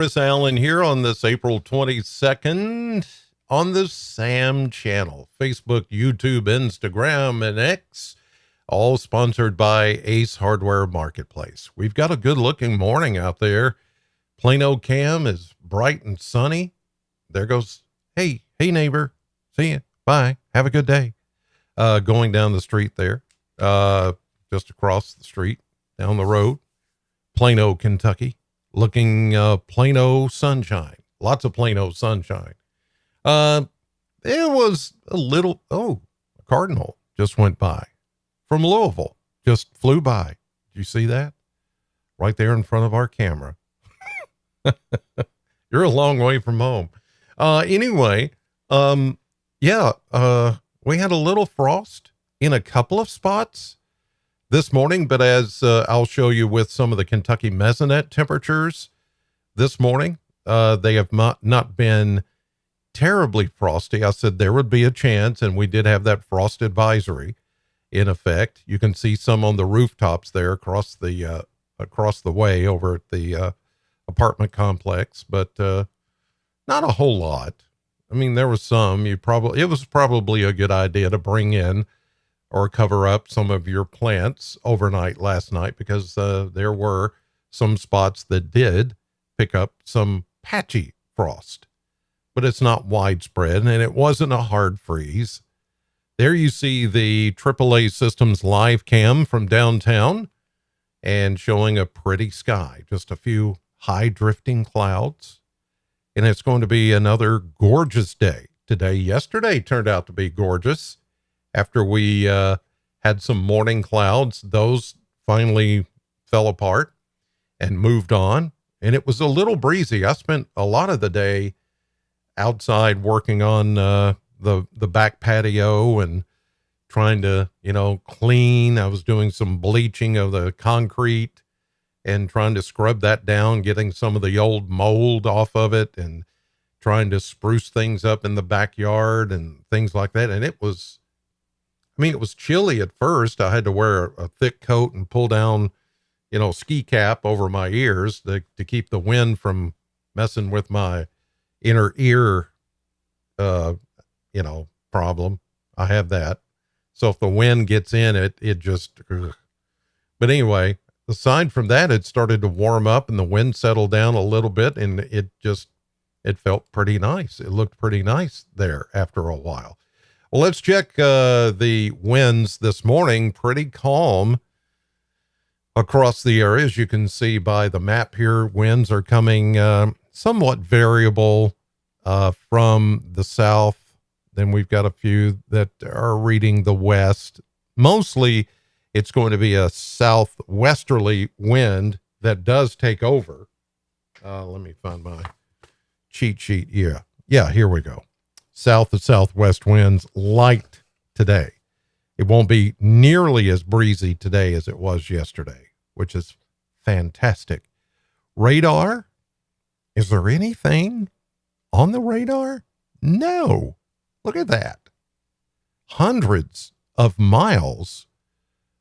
Chris Allen here on this April 22nd on the Sam channel, Facebook, YouTube, Instagram, and X, all sponsored by Ace Hardware Marketplace. We've got a good looking morning out there. Plano Cam is bright and sunny. There goes, hey neighbor, see you, bye, have a good day. Going down the street there, just across the street, down the road, Plano, Kentucky. Looking Plano sunshine, lots of Plano sunshine. It was a little, a cardinal just went by from Louisville, just flew by. Did you see that? Right there in front of our camera. You're a long way from home. Anyway, we had a little frost in a couple of spots this morning, but as I'll show you with some of the Kentucky mesonet temperatures this morning, they have not been terribly frosty. I said there would be a chance, and we did have that frost advisory in effect. You can see some on the rooftops there across the way over at the apartment complex, but not a whole lot. I mean, there was some. It was probably a good idea to bring in or cover up some of your plants overnight last night, because there were some spots that did pick up some patchy frost, but it's not widespread, and it wasn't a hard freeze. There you see the AAA Systems live cam from downtown and showing a pretty sky, just a few high drifting clouds. And it's going to be another gorgeous day today. Yesterday turned out to be gorgeous. After we had some morning clouds, those finally fell apart and moved on. And it was a little breezy. I spent a lot of the day outside working on the back patio and trying to, clean. I was doing some bleaching of the concrete and trying to scrub that down, getting some of the old mold off of it and trying to spruce things up in the backyard and things like that. And it was chilly at first. I had to wear a thick coat and pull down, ski cap over my ears to keep the wind from messing with my inner ear, problem. I have that. So if the wind gets in it just, but anyway, aside from that, it started to warm up and the wind settled down a little bit, and it felt pretty nice. It looked pretty nice there after a while. Well, let's check the winds this morning. Pretty calm across the area. As you can see by the map here, winds are coming somewhat variable from the south. Then we've got a few that are reading the west. Mostly it's going to be a southwesterly wind that does take over. Let me find my cheat sheet. Yeah, here we go. South to southwest winds light today. It won't be nearly as breezy today as it was yesterday, which is fantastic. Radar. Is there anything on the radar? No. Look at that. Hundreds of miles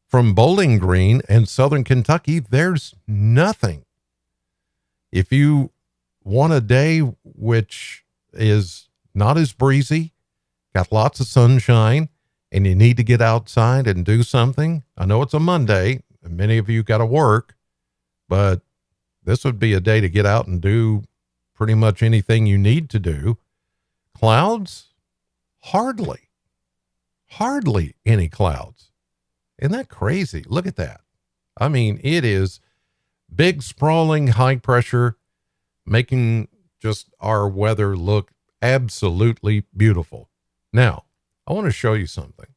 from Bowling Green and southern Kentucky, there's nothing. If you want a day which is not as breezy, got lots of sunshine, and you need to get outside and do something. I know it's a Monday and many of you got to work, but this would be a day to get out and do pretty much anything you need to do. Clouds? Hardly any clouds. Isn't that crazy? Look at that. I mean, it is big, sprawling, high pressure, making just our weather look absolutely beautiful. Now, I want to show you something.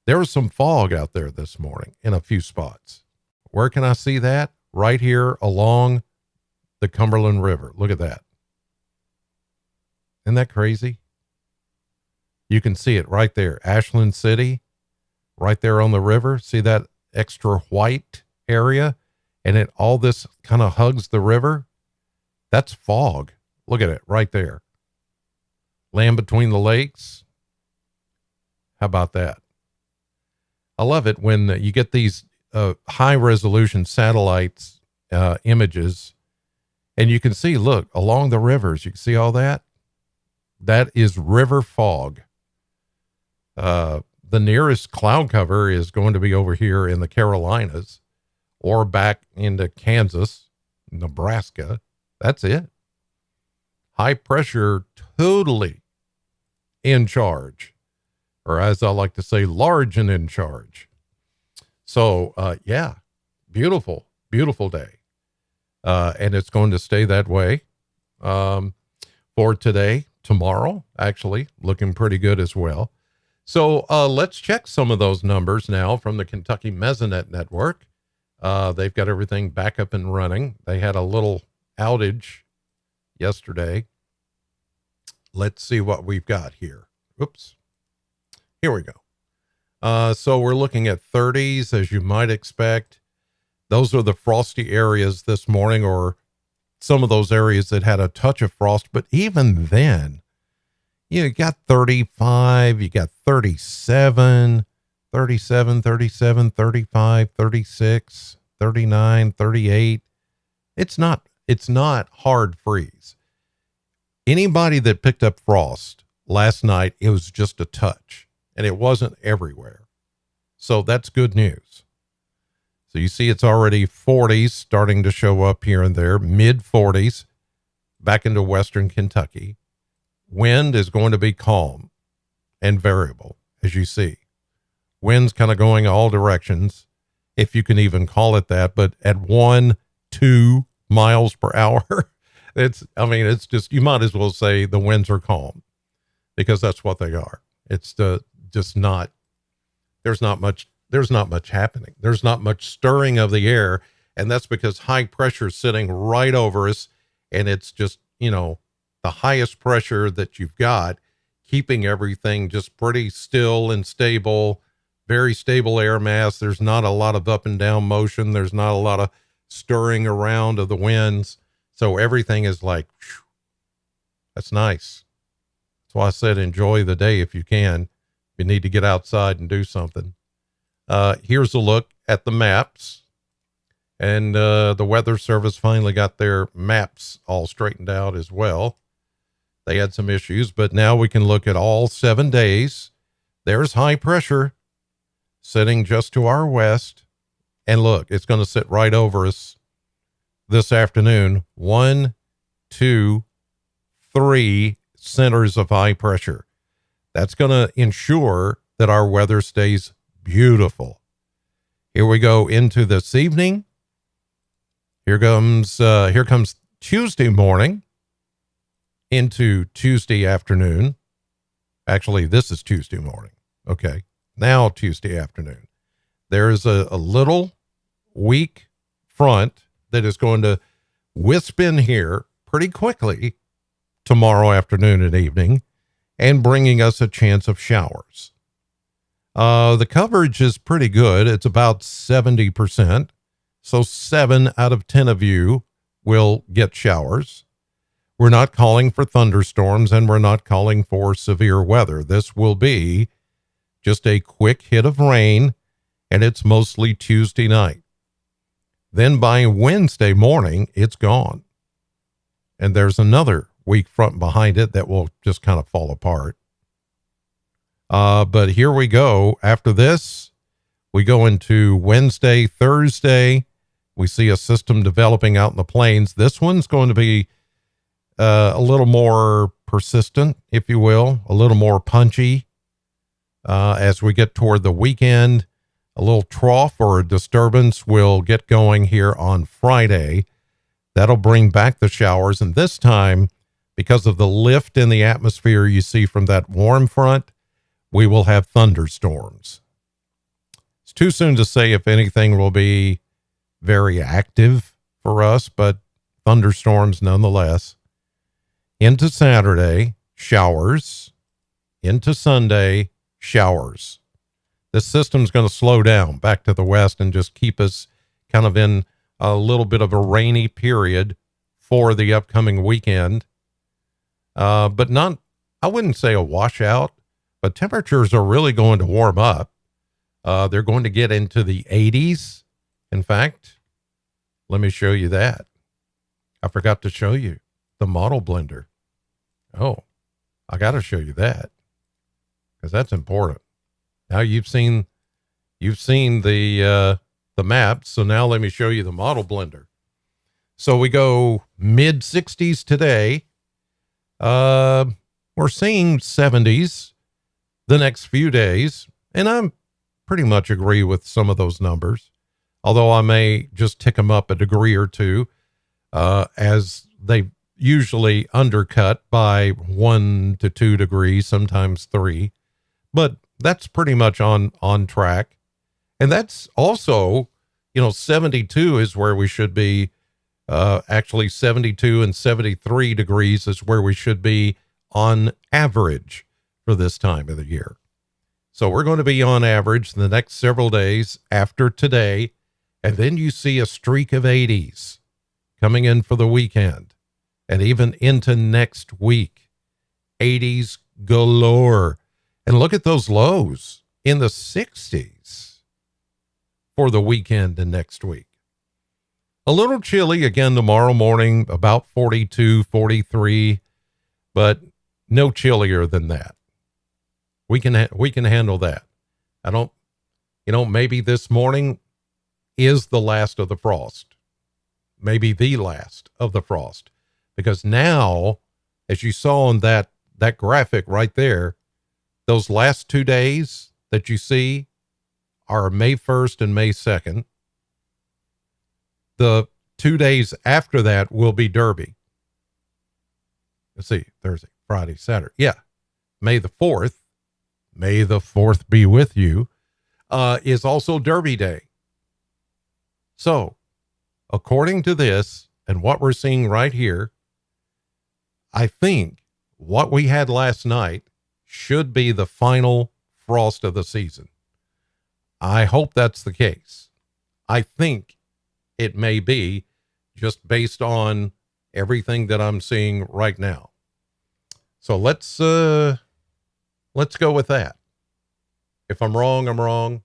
There was some fog out there this morning in a few spots. Where can I see that? Right here along the Cumberland River. Look at that. Isn't that crazy? You can see it right there. Ashland City, right there on the river. See that extra white area? And all this kind of hugs the river. That's fog. Look at it right there. Land between the lakes. How about that? I love it when you get these high resolution satellites images And you can see, look, along the rivers, you can see all that. That is river fog. The nearest cloud cover is going to be over here in the Carolinas or back into Kansas, Nebraska. That's it. High pressure totally in charge, or as I like to say, large and in charge. So, yeah, beautiful, beautiful day. And it's going to stay that way for today, tomorrow, actually, looking pretty good as well. So let's check some of those numbers now from the Kentucky Mesonet Network. They've got everything back up and running. They had a little outage yesterday. Let's see what we've got here. Oops. Here we go. So we're looking at 30s, as you might expect. Those are the frosty areas this morning, or some of those areas that had a touch of frost. But even then, you got 35, you got 37, 37, 37, 35, 36, 39, 38. It's not hard freeze. Anybody that picked up frost last night, it was just a touch, and it wasn't everywhere. So that's good news. So you see it's already 40s starting to show up here and there, mid 40s back into western Kentucky. Wind is going to be calm and variable, as you see. Wind's kind of going all directions, if you can even call it that, but at 1-2 miles per hour, it's just, you might as well say the winds are calm, because that's what they are. It's just not, there's not much happening. There's not much stirring of the air, and that's because high pressure is sitting right over us, and it's just, the highest pressure that you've got, keeping everything just pretty still and stable, very stable air mass. There's not a lot of up and down motion. There's not a lot of stirring around of the winds. So everything is like, whew, that's nice. That's why I said enjoy the day if you can. You need to get outside and do something. Here's a look at the maps. And the Weather Service finally got their maps all straightened out as well. They had some issues, but now we can look at all 7 days. There's high pressure sitting just to our west. And look, it's going to sit right over us this afternoon. 1, 2, 3 centers of high pressure. That's going to ensure that our weather stays beautiful. Here we go into this evening. Here comes Tuesday morning into Tuesday afternoon. Actually, this is Tuesday morning. Okay. Now Tuesday afternoon. There's a little weak front that is going to wisp in here pretty quickly tomorrow afternoon and evening, and bringing us a chance of showers. The coverage is pretty good. It's about 70%. So 7 out of 10 of you will get showers. We're not calling for thunderstorms, and we're not calling for severe weather. This will be just a quick hit of rain, and it's mostly Tuesday night. Then by Wednesday morning, it's gone. And there's another weak front behind it that will just kind of fall apart. But here we go. After this, we go into Wednesday, Thursday. We see a system developing out in the plains. This one's going to be a little more persistent, if you will, a little more punchy. As we get toward the weekend, a little trough or a disturbance will get going here on Friday. That'll bring back the showers. And this time, because of the lift in the atmosphere you see from that warm front, we will have thunderstorms. It's too soon to say if anything will be very active for us, but thunderstorms nonetheless. Into Saturday, showers. Into Sunday, showers. This system's going to slow down back to the west and just keep us kind of in a little bit of a rainy period for the upcoming weekend. But not, I wouldn't say a washout, but temperatures are really going to warm up. They're going to get into the 80s. In fact, let me show you that. I forgot to show you the model blender. Oh, I got to show you that because that's important. Now you've seen the map. So now let me show you the model blender. So we go mid 60s today. We're seeing 70s the next few days. And I'm pretty much agree with some of those numbers, although I may just tick them up a degree or two, as they usually undercut by 1 to 2 degrees, sometimes 3, but that's pretty much on track. And that's also, 72 is where we should be. Actually 72 and 73 degrees is where we should be on average for this time of the year. So we're going to be on average the next several days after today. And then you see a streak of 80s coming in for the weekend and even into next week. 80s galore. And look at those lows in the 60s for the weekend and next week. A little chilly again tomorrow morning, about 42, 43, but no chillier than that. We can handle that. I don't, maybe this morning is the last of the frost, maybe the last of the frost, because now, as you saw on that graphic right there, those last 2 days that you see are May 1st and May 2nd. The 2 days after that will be Derby. Let's see, Thursday, Friday, Saturday. Yeah. May the 4th, may the 4th be with you, is also Derby Day. So, according to this and what we're seeing right here, I think what we had last night should be the final frost of the season. I hope that's the case. I think it may be, just based on everything that I'm seeing right now. So let's go with that. If I'm wrong, I'm wrong.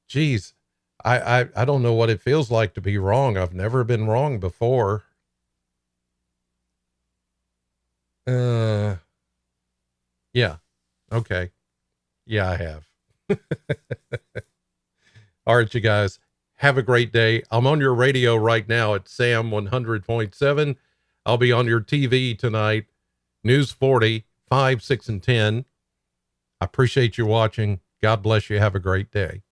Geez, I don't know what it feels like to be wrong. I've never been wrong before. Yeah. Okay. Yeah, I have. All right, you guys, have a great day. I'm on your radio right now at Sam 100.7. I'll be on your TV tonight, News 40, 5, 6, and 10. I appreciate you watching. God bless you. Have a great day.